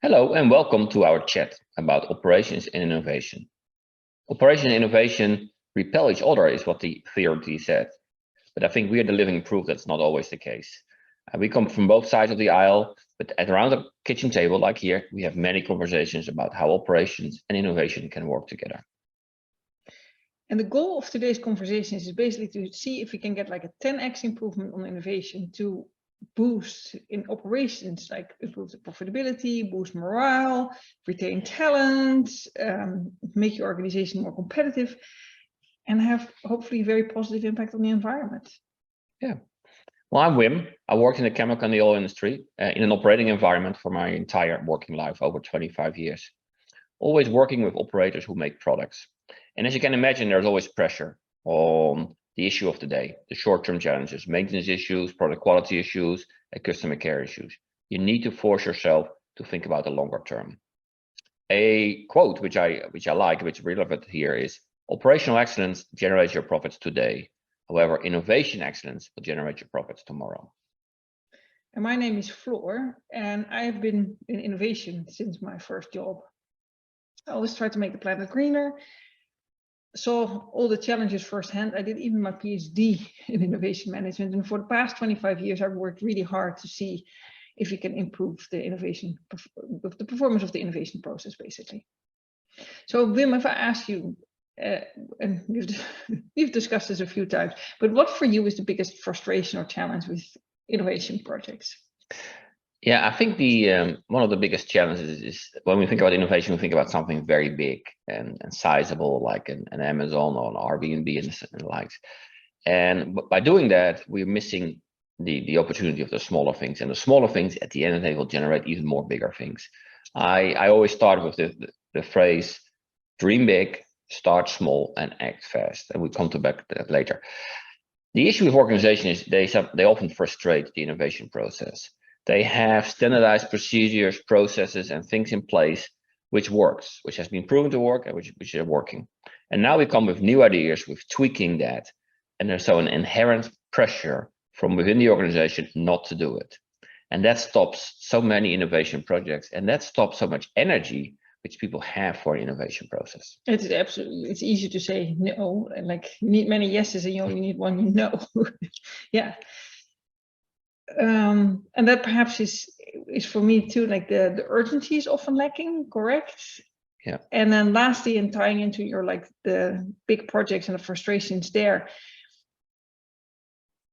Hello and welcome to our chat about operations and innovation. Operation and innovation repel each other is what the theory said, but I think we are the living proof that's not always the case. We come from both sides of the aisle, but at around the kitchen table like here, we have many conversations about how operations and innovation can work together. And the goal of today's conversation is basically to see if we can get like a 10x improvement on innovation to boost in operations, like improve the profitability, boost morale, retain talent, make your organization more competitive, and have hopefully very positive impact on the environment. Yeah. Well, I'm Wim. I worked in the chemical and the oil industry in an operating environment for my entire working life, over 25 years. Always working with operators who make products. And as you can imagine, there's always pressure on the issue of the day, the short-term challenges, maintenance issues, product quality issues, and customer care issues. You need to force yourself to think about the longer term. A quote which I like, which is relevant here, is operational excellence generates your profits today. However, innovation excellence will generate your profits tomorrow. And my name is Floor, and I have been in innovation since my first job. I always try to make the planet greener. Saw all the challenges firsthand. I did even my PhD in innovation management, and for the past 25 years, I've worked really hard to see if we can improve the the performance of the innovation process, basically. So, Wim, if I ask you, and we've discussed this a few times, but what for you is the biggest frustration or challenge with innovation projects? Yeah, I think the one of the biggest challenges is when we think about innovation, we think about something very big and sizable, like an Amazon or an Airbnb and the likes. And by doing that, we're missing the opportunity of the smaller things. And the smaller things, at the end of the day, will generate even more bigger things. I always start with the phrase, dream big, start small, and act fast. And we'll come back to that later. The issue with organizations is they often frustrate the innovation process. They have standardized procedures, processes, and things in place which works, which has been proven to work and which are working. And now we come with new ideas, with tweaking that. And there's so an inherent pressure from within the organization not to do it. And that stops so many innovation projects, and that stops so much energy which people have for an innovation process. It's easy to say no, and like you need many yeses and you only need one no. Yeah. And that perhaps is for me too, like the urgency is often lacking, correct? Yeah. And then lastly, and tying into your like the big projects and the frustrations there,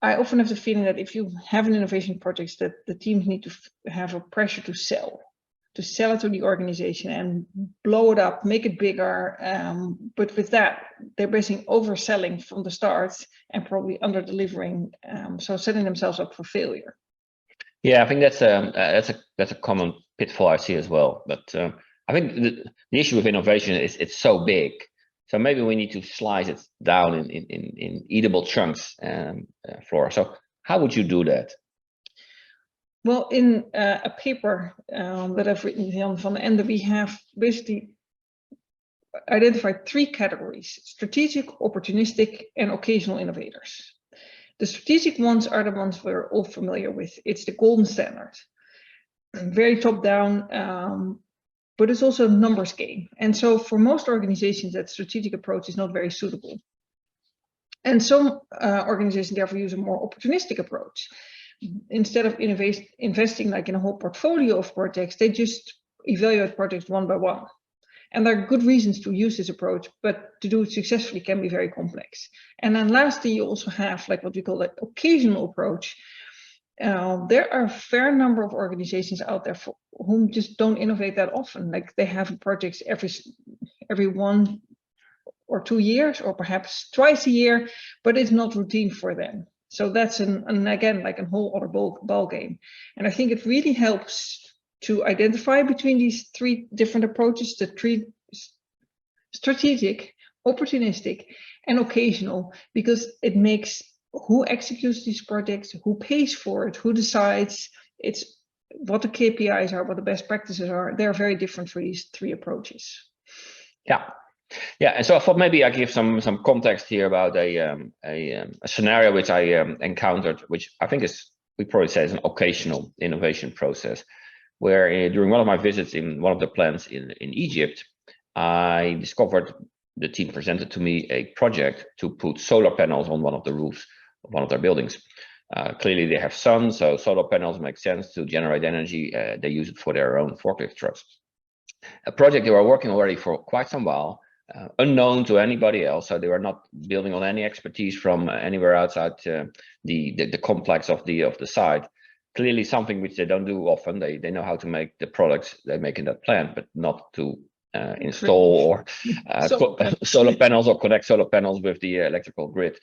I often have the feeling that if you have an innovation project, that the teams need to have a pressure to sell it to the organization and blow it up, make it bigger. But with that, they're basically overselling from the start and probably under delivering, so setting themselves up for failure. Yeah, I think that's a common pitfall I see as well. But I think the issue with innovation is it's so big. So maybe we need to slice it down in eatable chunks, Flora. So how would you do that? Well, in a paper that I've written here from the end, we have basically identified three categories: strategic, opportunistic, and occasional innovators. The strategic ones are the ones we're all familiar with. It's the golden standard, very top down, but it's also a numbers game. And so for most organizations, that strategic approach is not very suitable. And some organizations therefore use a more opportunistic approach. Instead of investing like in a whole portfolio of projects, they just evaluate projects one by one. And there are good reasons to use this approach, but to do it successfully can be very complex. And then lastly, you also have like what we call the occasional approach. There are a fair number of organizations out there for whom just don't innovate that often. Like they have projects every 1 or 2 years, or perhaps twice a year, but it's not routine for them. So that's again like a whole other ball game. And I think it really helps to identify between these three different approaches, the three: strategic, opportunistic, and occasional, because it makes who executes these projects, who pays for it, who decides, it's what the KPIs are, what the best practices are. They're very different for these three approaches. Yeah, and so I thought maybe I give some context here about a scenario which I encountered, which I think we probably say is an occasional innovation process, where during one of my visits in one of the plants in Egypt, I discovered the team presented to me a project to put solar panels on one of the roofs of one of their buildings. Clearly they have sun, so solar panels make sense to generate energy. They use it for their own forklift trucks. A project they were working already for quite some while, unknown to anybody else, so they were not building on any expertise from anywhere outside the complex of the site. Clearly something which they don't do often. They know how to make the products they make in that plant, but not to install or solar panels or connect solar panels with the electrical grid.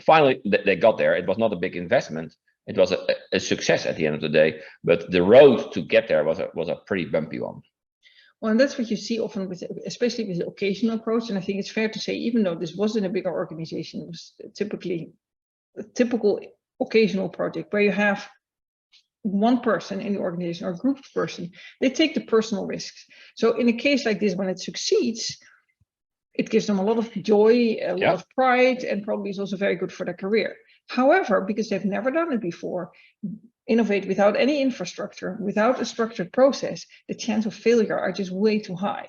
Finally, they got there. It was not a big investment. It was a success at the end of the day, but the road to get there was a pretty bumpy one. Well, and that's what you see often with, especially with the occasional approach. And I think it's fair to say, even though this wasn't a bigger organization, it was typically a typical occasional project where you have one person in the organization or a group of person, they take the personal risks. So in a case like this, when it succeeds, it gives them a lot of joy, a lot of pride, and probably is also very good for their career. However, because they've never done it before, innovate without any infrastructure, without a structured process, the chance of failure are just way too high.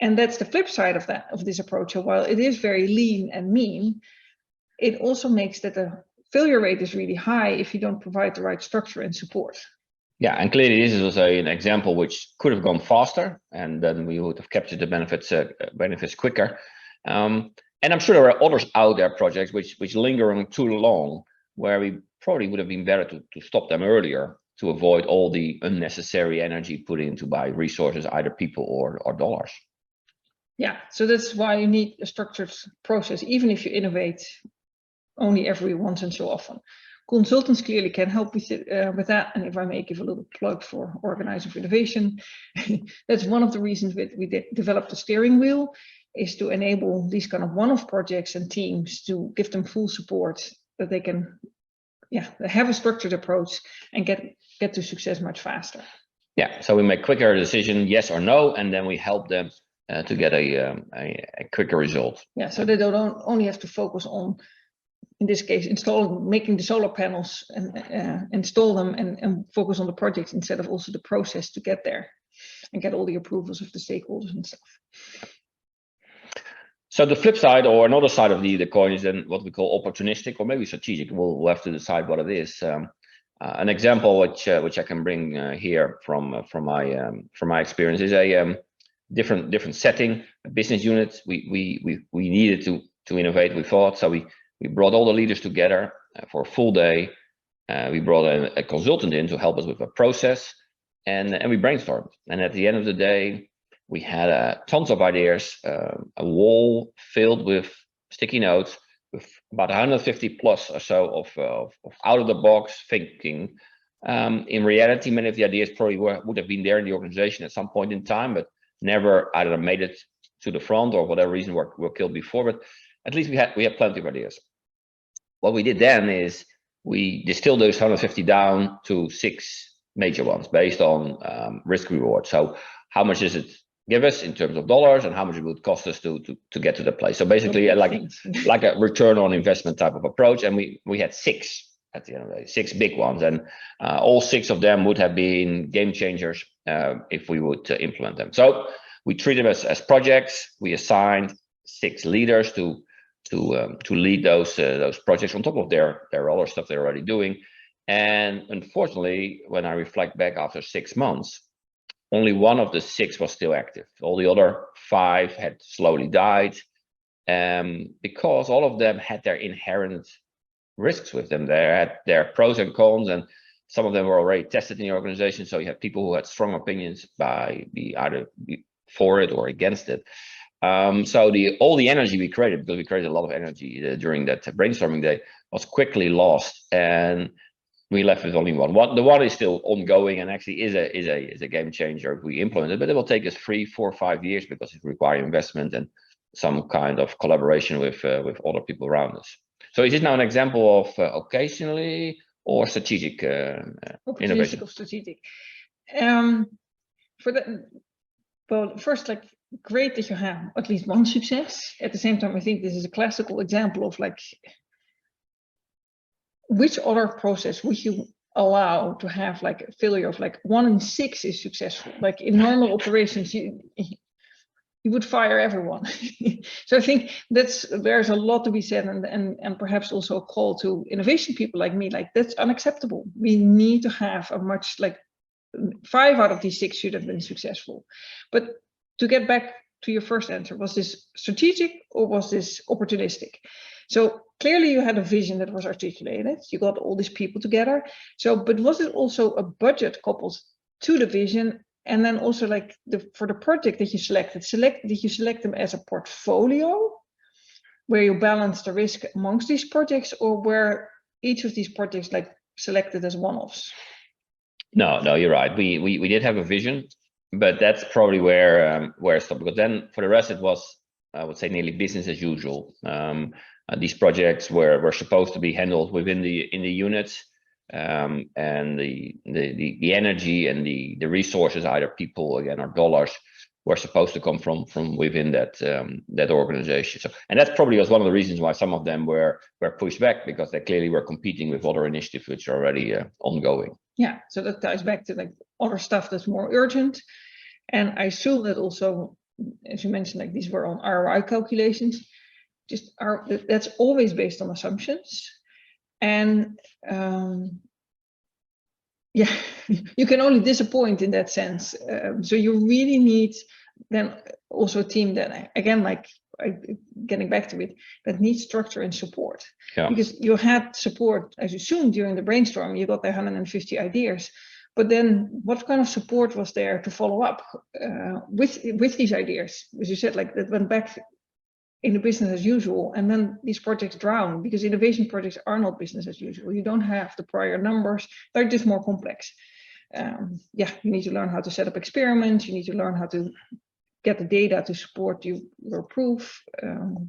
And that's the flip side of this approach. So while it is very lean and mean, it also makes that the failure rate is really high if you don't provide the right structure and support. Yeah, and clearly this is also an example which could have gone faster, and then we would have captured the benefits quicker. And I'm sure there are others out there, projects which linger on too long, where we probably would have been better to stop them earlier to avoid all the unnecessary energy put into by resources, either people or dollars. Yeah, so that's why you need a structured process, even if you innovate only every once and so often. Consultants clearly can help with that. And if I may give a little plug for Organizing for Innovation, that's one of the reasons we developed the steering wheel, is to enable these kind of one-off projects and teams to give them full support that they can have a structured approach and get to success much faster. Yeah, so we make quicker decision, yes or no, and then we help them to get a quicker result. Yeah, so they don't only have to focus on, in this case, making the solar panels and install them and focus on the project instead of also the process to get there and get all the approvals of the stakeholders and stuff. So the flip side, or another side of the coin, is then what we call opportunistic or maybe strategic. We'll have to decide what it is. An example which I can bring here from my experience is a different setting, a business unit. We needed to innovate. We thought so. We brought all the leaders together for a full day. We brought a consultant in to help us with a process, and we brainstormed. And at the end of the day, we had tons of ideas, a wall filled with sticky notes with about 150 plus or so of out of the box thinking. In reality, many of the ideas probably would have been there in the organization at some point in time, but never either made it to the front or whatever reason were killed before. But at least we had plenty of ideas. What we did then is we distilled those 150 down to 6 major ones based on risk reward. So how much does it give us in terms of dollars, and how much it would cost us to get to the place? So basically like a return on investment type of approach. And we had 6 at the end of the day, 6 big ones, and all 6 of them would have been game changers if we would implement them. So we treat them as projects. We assigned 6 leaders to lead those projects on top of their other stuff they're already doing. And unfortunately, when I reflect back after 6 months, only one of the 6 was still active. All the other 5 had slowly died, because all of them had their inherent risks with them. They had their pros and cons, and some of them were already tested in the organization. So you had people who had strong opinions either for it or against it. So all the energy we created, because we created a lot of energy during that brainstorming day, was quickly lost, and we left with only one. The one is still ongoing and actually is a game changer if we implement it, but it will take us 3, 4, 5 years because it requires investment and some kind of collaboration with other people around us. So is this now an example of occasionally or strategic innovation? Or strategic. For that, well, first, great that you have at least one success. At the same time, I think this is a classical example of which other process would you allow to have like a failure of like 1 in 6 is successful. Like in normal operations, you would fire everyone. So I think there's a lot to be said, and perhaps also a call to innovation people like me, like that's unacceptable. We need to have a much, like 5 out of these 6 should have been successful. But to get back to your first answer, was this strategic or was this opportunistic? So clearly you had a vision that was articulated, you got all these people together. So, but was it also a budget coupled to the vision? And then also like for the project that you did you select them as a portfolio where you balance the risk amongst these projects, or were each of these projects like selected as one-offs? No, you're right. We did have a vision, but that's probably where it stopped. Because then for the rest, it was, I would say, nearly business as usual. These projects were supposed to be handled within the units, and the energy and the resources, either people again or dollars, were supposed to come from within that organization. So, and that's probably was one of the reasons why some of them were pushed back, because they clearly were competing with other initiatives which are already ongoing. Yeah, so that ties back to like other stuff that's more urgent. And I assume that also, as you mentioned, like these were on ROI calculations, that's always based on assumptions. And yeah, you can only disappoint in that sense. So you really need then also a team that, again, like getting back to it, that needs structure and support. Yeah. Because you had support, as you assumed, during the brainstorm, you got the 150 ideas. But then what kind of support was there to follow up with these ideas? As you said, like that went back in the business as usual, and then these projects drown because innovation projects are not business as usual. You don't have the prior numbers, they're just more complex. Yeah, you need to learn how to set up experiments, you need to learn how to get the data to support your proof,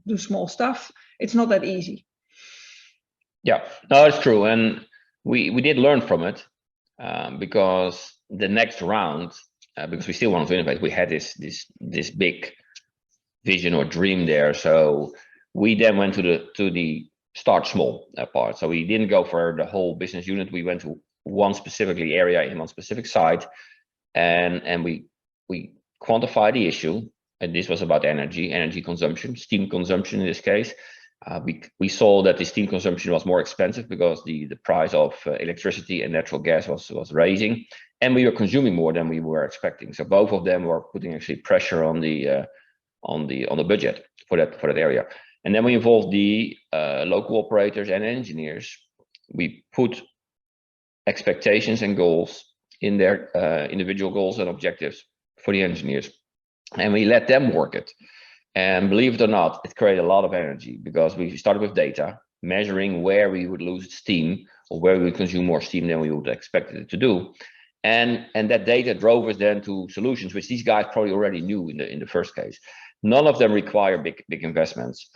do small stuff. It's not that easy. Yeah, no, it's true. And we did learn from it, because the next round, because we still want to innovate, we had this big vision or dream there. So we then went to the start small part. So we didn't go for the whole business unit. We went to one specifically area in one specific site, and we quantified the issue. And this was about energy consumption, steam consumption in this case. We saw that the steam consumption was more expensive because the price of electricity and natural gas was raising, and we were consuming more than we were expecting. So both of them were putting actually pressure on the budget for that area. And then we involved the local operators and engineers. We put expectations and goals in their individual goals and objectives for the engineers, and we let them work it. And believe it or not, it created a lot of energy, because we started with data, measuring where we would lose steam or where we would consume more steam than we would expect it to do. And that data drove us then to solutions which these guys probably already knew in the first case. None of them require big investments,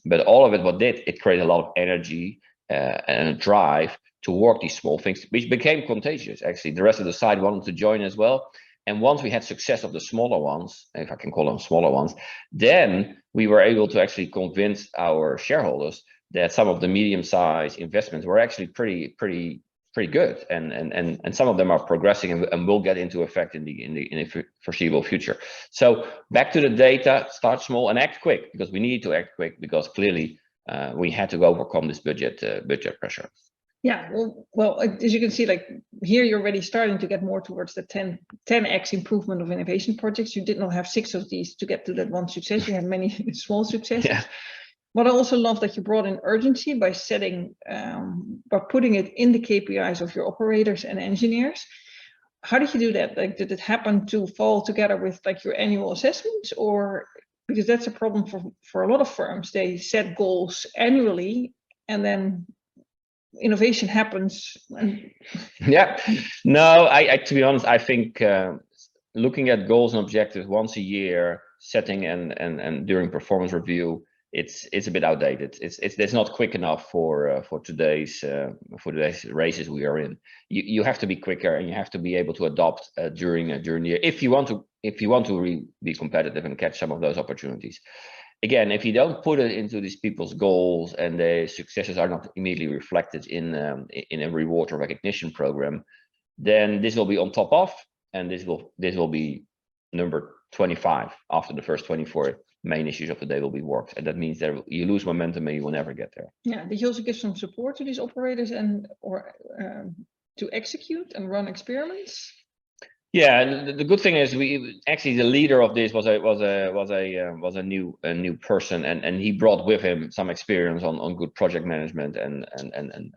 but all of it created a lot of energy and a drive to work these small things, which became contagious. Actually, the rest of the site wanted to join as well. And once we had success of the smaller ones, if I can call them smaller ones, then we were able to actually convince our shareholders that some of the medium-sized investments were actually pretty good, and some of them are progressing and will get into effect in the foreseeable future. So back to the data, start small and act quick, because we need to act quick, because clearly we had to overcome this budget pressure. Yeah, well, as you can see, like here, you're already starting to get more towards the 10x improvement of innovation projects. You did not have 6 of these to get to that one success. You had many small successes. Yeah. But I also love that you brought in urgency by by putting it in the KPIs of your operators and engineers. How did you do that? Like, did it happen to fall together with like your annual assessments, or because that's a problem for a lot of firms? They set goals annually, and then innovation happens. Yeah, no, I to be honest, I think looking at goals and objectives once a year, setting and during performance review, it's a bit outdated. It's not quick enough for today's races we are in. You have to be quicker, and you have to be able to adopt during the year if you want to be competitive and catch some of those opportunities. again, if you don't put it into these people's goals and the successes are not immediately reflected in a reward or recognition program, then this will be on top of, and this will be number 25 after the first 24 main issues of the day will be worked, and that means that you lose momentum and you will never get there. Yeah, did you also give some support to these operators and or to execute and run experiments? Yeah, and the good thing is we actually, the leader of this was a new person, and he brought with him some experience on good project management, and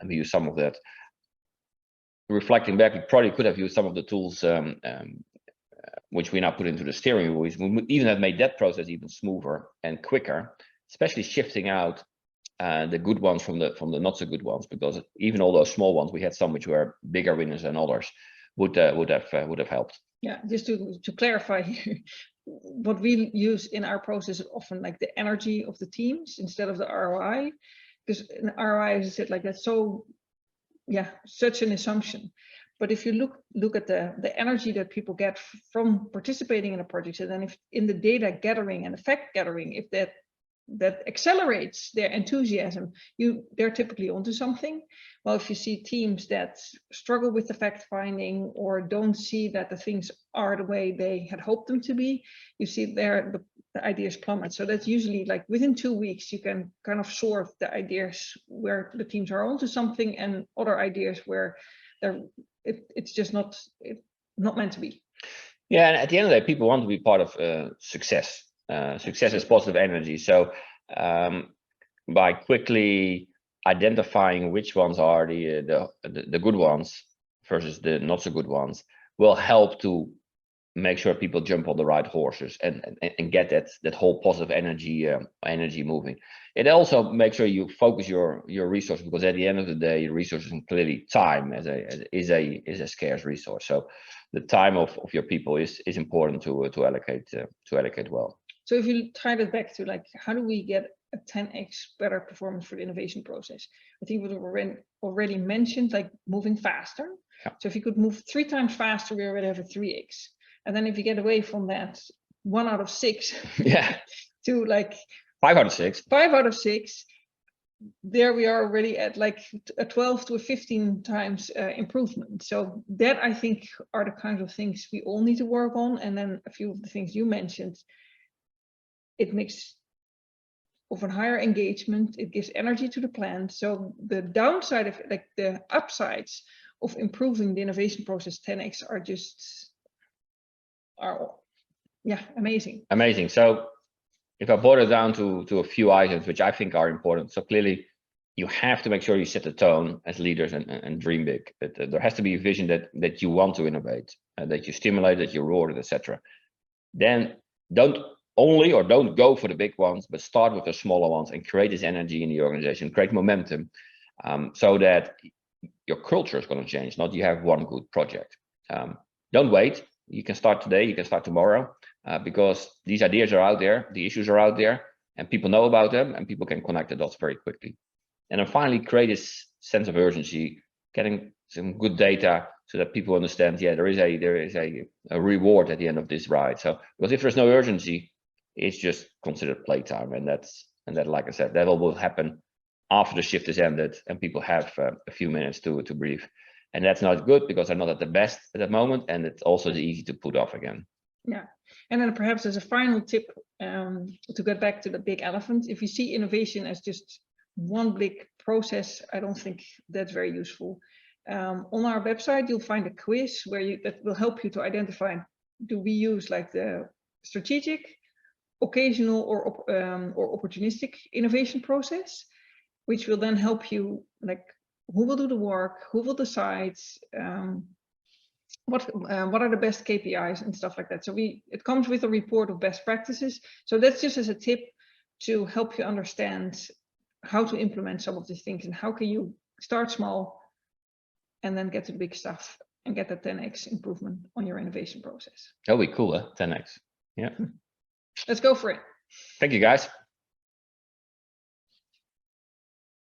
we used some of that. Reflecting back, we probably could have used some of the tools which we now put into the steering wheel. We even have made that process even smoother and quicker, especially shifting out the good ones from the not so good ones, because even all those small ones, we had some which were bigger winners than others, would have helped. Yeah, just to clarify here, what we use in our process is often like the energy of the teams instead of the ROI, because in ROI, as I said, like that's so, yeah, such an assumption. But if you look at the energy that people get from participating in a project, and then if in the data gathering and effect gathering, if that accelerates their enthusiasm, they're typically onto something. Well, if you see teams that struggle with the fact finding or don't see that the things are the way they had hoped them to be, you see the ideas plummet. So that's usually like within 2 weeks, you can kind of sort the ideas where the teams are onto something and other ideas where it's just not meant to be. Yeah, and at the end of the day, people want to be part of success. Success is positive energy. So by quickly identifying which ones are the good ones versus the not so good ones will help to make sure people jump on the right horses and get that whole positive energy moving. It also makes sure you focus your resources, because at the end of the day, your resources, and clearly time is a scarce resource. So the time of your people is important to allocate well. So if you tie that back to like, how do we get a 10x better performance for the innovation process? I think we already mentioned like moving faster. Yeah. So if you could move 3 times faster, we already have a 3x. And then if you get away from that 1 out of 6, yeah, to like 5 out of 6, there we are already at like a 12 to a 15 times improvement. So that, I think, are the kinds of things we all need to work on. And then a few of the things you mentioned, it makes of a higher engagement, it gives energy to the plan. So the downside of, like, the upsides of improving the innovation process 10x are amazing. So if I boil it down to a few items which I think are important, so clearly you have to make sure you set the tone as leaders and dream big. That there has to be a vision that you want to innovate, that you stimulate, that you reward it, etc. Then don't go for the big ones, but start with the smaller ones and create this energy in the organization, create momentum, so that your culture is going to change, not you have one good project. Don't wait. You can start today, you can start tomorrow, because these ideas are out there, the issues are out there, and people know about them, and people can connect the dots very quickly. And then finally, create this sense of urgency, getting some good data so that people understand, yeah, there is a reward at the end of this ride. So, because if there's no urgency, it's just considered playtime, and that, like I said, that will happen after the shift is ended and people have a few minutes to breathe. And that's not good, because they're not at the best at that moment, and it's also easy to put off again. Yeah, and then perhaps as a final tip, to get back to the big elephant, if you see innovation as just one big process, I don't think that's very useful. On our website, you'll find a quiz that will help you to identify, do we use like the strategic, occasional, or opportunistic innovation process, which will then help you, like, who will do the work, who will decide, what are the best KPIs and stuff like that. So it comes with a report of best practices. So that's just as a tip to help you understand how to implement some of these things, and how can you start small and then get to the big stuff and get that 10x improvement on your innovation process. That'll be cool, 10x. Yeah. Let's go for it. Thank you, guys.